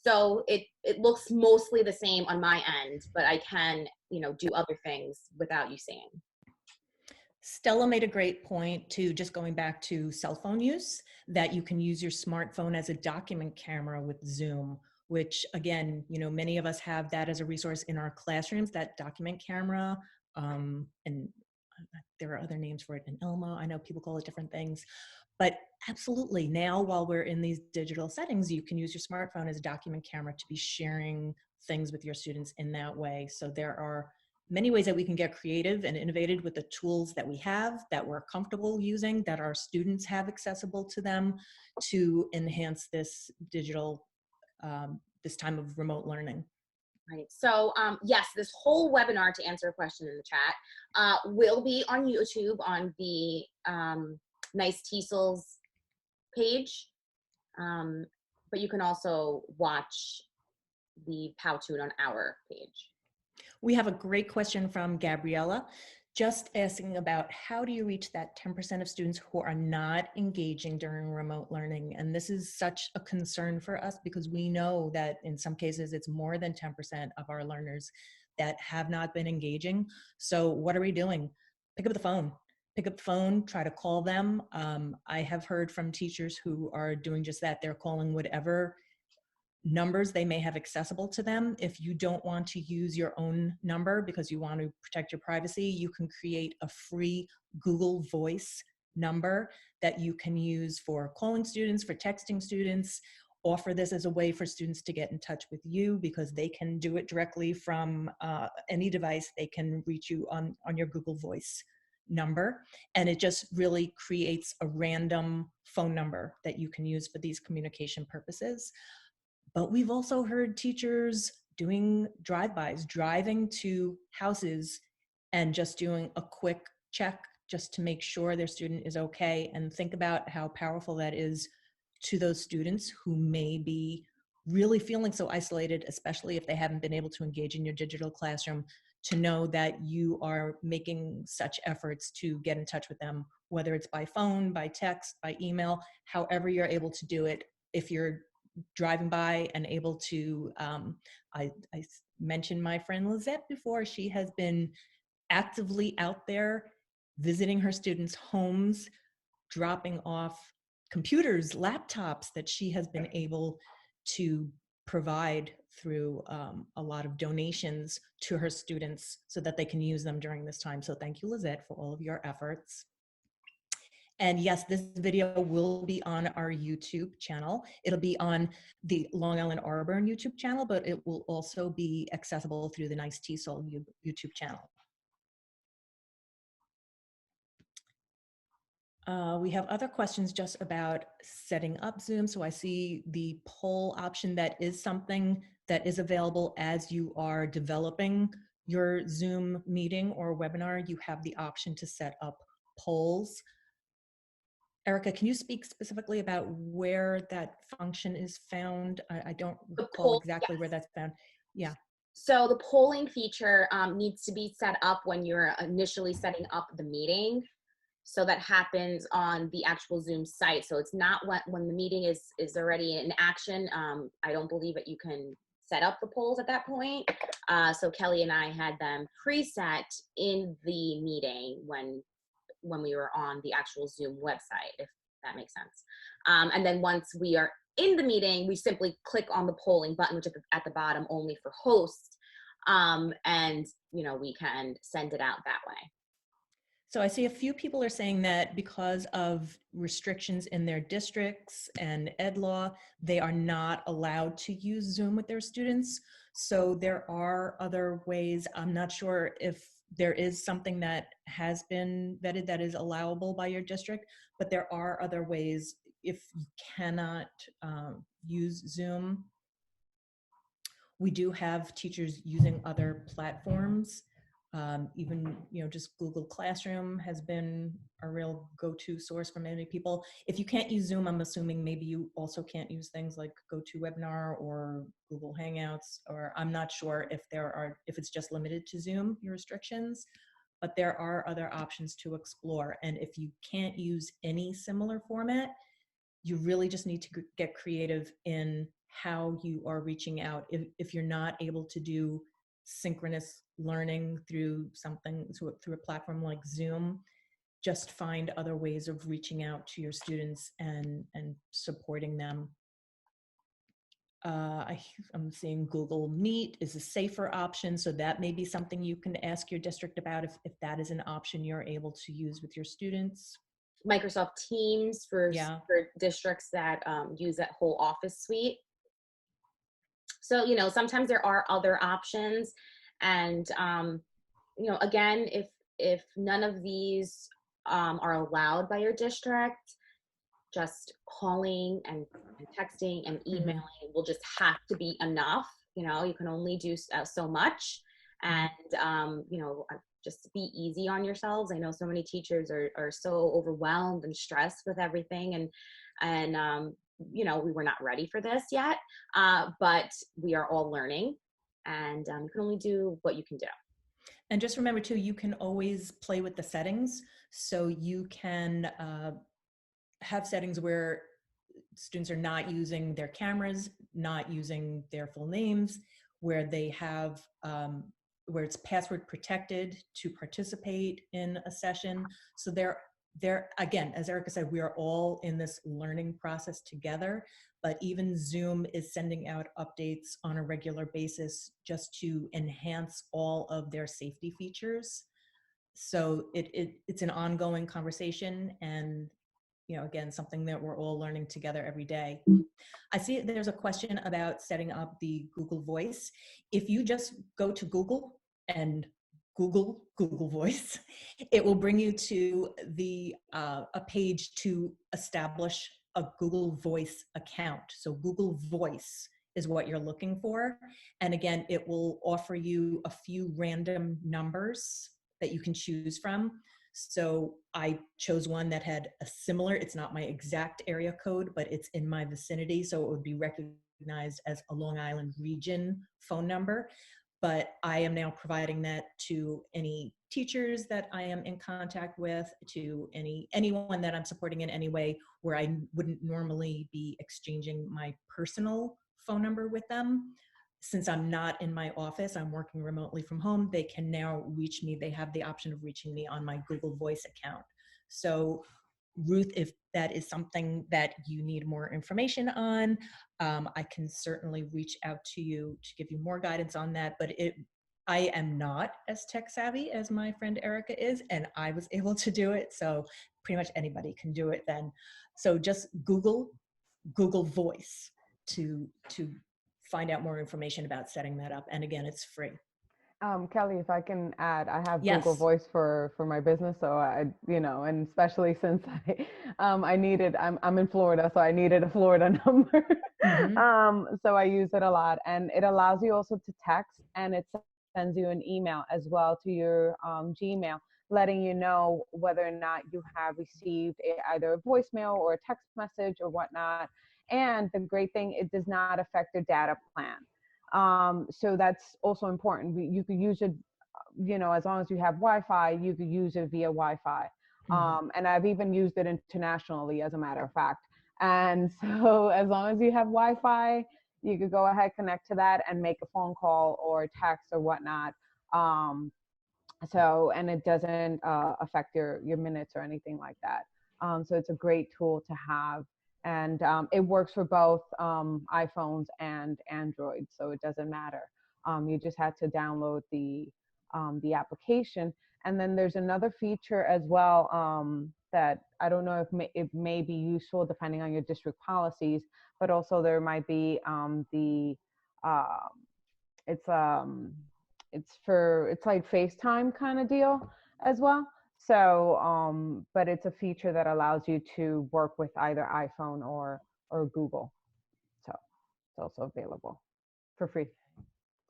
So it looks mostly the same on my end, but I can, you know, do other things without you seeing. Stella made a great point to just going back to cell phone use, that you can use your smartphone as a document camera with Zoom, which again, you know, many of us have that as a resource in our classrooms, that document camera, and there are other names for it in Elma. I know people call it different things, but absolutely now while we're in these digital settings, you can use your smartphone as a document camera to be sharing things with your students in that way. So there are many ways that we can get creative and innovative with the tools that we have, that we're comfortable using, that our students have accessible to them, to enhance this digital, this time of remote learning. Right. So yes, this whole webinar, to answer a question in the chat, will be on YouTube on the Nice TESOL's page. But you can also watch the Powtoon on our page. We have a great question from Gabriella, just asking about how do you reach that 10% of students who are not engaging during remote learning? And this is such a concern for us because we know that in some cases it's more than 10% of our learners that have not been engaging. So what are we doing? Pick up the phone. Pick up the phone, try to call them. I have heard from teachers who are doing just that. They're calling whatever numbers they may have accessible to them. If you don't want to use your own number because you want to protect your privacy, you can create a free Google Voice number that you can use for calling students, for texting students. Offer this as a way for students to get in touch with you because they can do it directly from any device. They can reach you on your Google Voice number, and it just really creates a random phone number that you can use for these communication purposes. But we've also heard teachers doing drive-bys, driving to houses and just doing a quick check just to make sure their student is okay, and think about how powerful that is to those students who may be really feeling so isolated, especially if they haven't been able to engage in your digital classroom, to know that you are making such efforts to get in touch with them, whether it's by phone, by text, by email, however you're able to do it. If you're driving by and able to, I mentioned my friend Lizette before. She has been actively out there visiting her students' homes, dropping off computers, laptops that she has been able to provide through a lot of donations to her students so that they can use them during this time. So thank you, Lizette, for all of your efforts. And yes, this video will be on our YouTube channel. It'll be on the Long Island Auburn YouTube channel, but it will also be accessible through the Nice TESOL YouTube channel. We have other questions just about setting up Zoom. So I see the poll option. That is something that is available as you are developing your Zoom meeting or webinar. You have the option to set up polls. Erica, can you speak specifically about where that function is found? I don't recall exactly where that's found. Yeah. So the polling feature needs to be set up when you're initially setting up the meeting. So that happens on the actual Zoom site. So it's not when the meeting is already in action. I don't believe that you can set up the polls at that point. So Kelley and I had them preset in the meeting when we were on the actual Zoom website, if that makes sense. And then once we are in the meeting, we simply click on the polling button, which is at the bottom only for hosts. and we can send it out that way. So I see a few people are saying that because of restrictions in their districts and ed law, they are not allowed to use Zoom with their students. So there are other ways. I'm not sure if there is something that has been vetted that is allowable by your district, but there are other ways if you cannot use Zoom. We do have teachers using other platforms. Even just Google Classroom has been a real go-to source for many people. If you can't use Zoom, I'm assuming maybe you also can't use things like GoToWebinar or Google Hangouts, or I'm not sure if it's just limited to Zoom, your restrictions, but there are other options to explore. And if you can't use any similar format, you really just need to get creative in how you are reaching out. If you're not able to do synchronous learning through a platform like Zoom, just find other ways of reaching out to your students and supporting them. I'm seeing Google Meet is a safer option, so that may be something you can ask your district about if that is an option you're able to use with your students. Microsoft Teams for districts that use that whole office suite. So, sometimes there are other options. And, again, if none of these are allowed by your district, just calling and texting and emailing will just have to be enough. You can only do so much. And, just be easy on yourselves. I know so many teachers are so overwhelmed and stressed with everything. And we were not ready for this yet, but we are all learning, and you can only do what you can do. And just remember too, you can always play with the settings. So you can have settings where students are not using their cameras, not using their full names, where they have where it's password protected to participate in a session. So they're again, as Erica said, we are all in this learning process together, but even Zoom is sending out updates on a regular basis just to enhance all of their safety features. So it's an ongoing conversation, and again, something that we're all learning together every day. I see there's a question about setting up the Google Voice. If you just go to Google and Google Voice, it will bring you to a page to establish a Google Voice account. So Google Voice is what you're looking for. And again, it will offer you a few random numbers that you can choose from. So I chose one that had a similar, it's not my exact area code, but it's in my vicinity. So it would be recognized as a Long Island region phone number. But I am now providing that to any teachers that I am in contact with, to anyone that I'm supporting in any way where I wouldn't normally be exchanging my personal phone number with them. Since I'm not in my office, I'm working remotely from home, they can now reach me. They have the option of reaching me on my Google Voice account. So Ruth, if that is something that you need more information on, I can certainly reach out to you to give you more guidance on that. But I am not as tech savvy as my friend Erica is, and I was able to do it. So pretty much anybody can do it then. So just Google Voice to find out more information about setting that up. And again, it's free. Kelley, if I can add, I have Yes. Google Voice for my business, so and especially since I needed, I'm in Florida, so I needed a Florida number. So I use it a lot, and it allows you also to text, and it sends you an email as well to your Gmail, letting you know whether or not you have received either a voicemail or a text message or whatnot. And the great thing, it does not affect your data plan. So that's also important. You could use it, as long as you have Wi-Fi, you could use it via Wi-Fi. And I've even used it internationally, as a matter of fact. And so as long as you have Wi-Fi, you could go ahead, connect to that and make a phone call or text or whatnot. And it doesn't affect your minutes or anything like that. So it's a great tool to have. And it works for both iPhones and Android, so it doesn't matter. You just had to download the application. And then there's another feature as well that I don't know if it may be useful depending on your district policies, but also there might be it's like FaceTime kind of deal as well. So, but it's a feature that allows you to work with either iPhone or Google. So it's also available for free.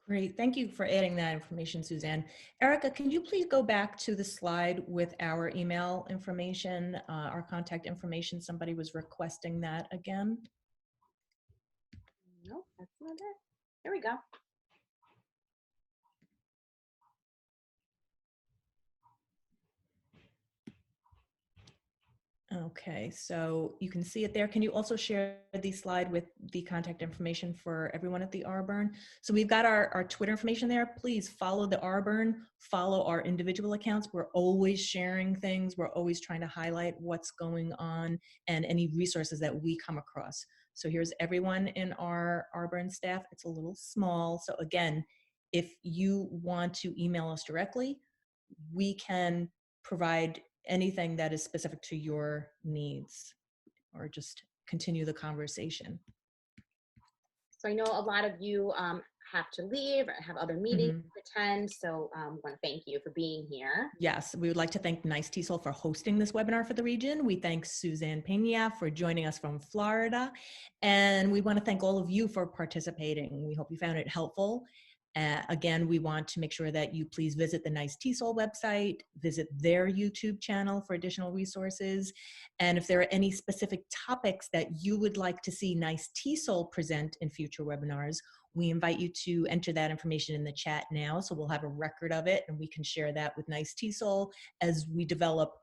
Great, thank you for adding that information, Suzanne. Erica, can you please go back to the slide with our email information, our contact information? Somebody was requesting that again. No, that's not it. There we go. Okay, so you can see it there. Can you also share the slide with the contact information for everyone at the Arburn? So we've got our Twitter information there. Please follow the Arburn, follow our individual accounts. We're always sharing things. We're always trying to highlight what's going on and any resources that we come across. So here's everyone in our Arburn staff. It's a little small. So again, if you want to email us directly, we can provide anything that is specific to your needs, or just continue the conversation. So I know a lot of you have to leave or have other meetings to attend. So I want to thank you for being here. Yes, we would like to thank Nice TESOL for hosting this webinar for the region. We thank Suzanne Pena for joining us from Florida. And we want to thank all of you for participating. We hope you found it helpful. Again, we want to make sure that you please visit the Nice TESOL website, visit their YouTube channel for additional resources. And if there are any specific topics that you would like to see Nice TESOL present in future webinars, we invite you to enter that information in the chat now, so we'll have a record of it and we can share that with Nice TESOL as we develop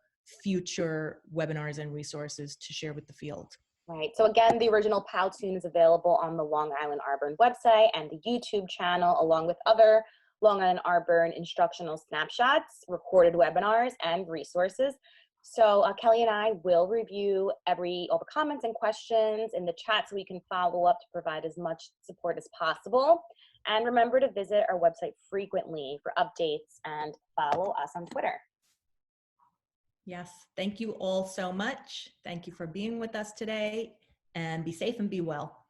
future webinars and resources to share with the field. Right. So again, the original Powtoon is available on the Long Island Arburn website and the YouTube channel, along with other Long Island Arburn instructional snapshots, recorded webinars, and resources. So Kelley and I will review all the comments and questions in the chat so we can follow up to provide as much support as possible. And remember to visit our website frequently for updates and follow us on Twitter. Yes, thank you all so much. Thank you for being with us today, and be safe and be well.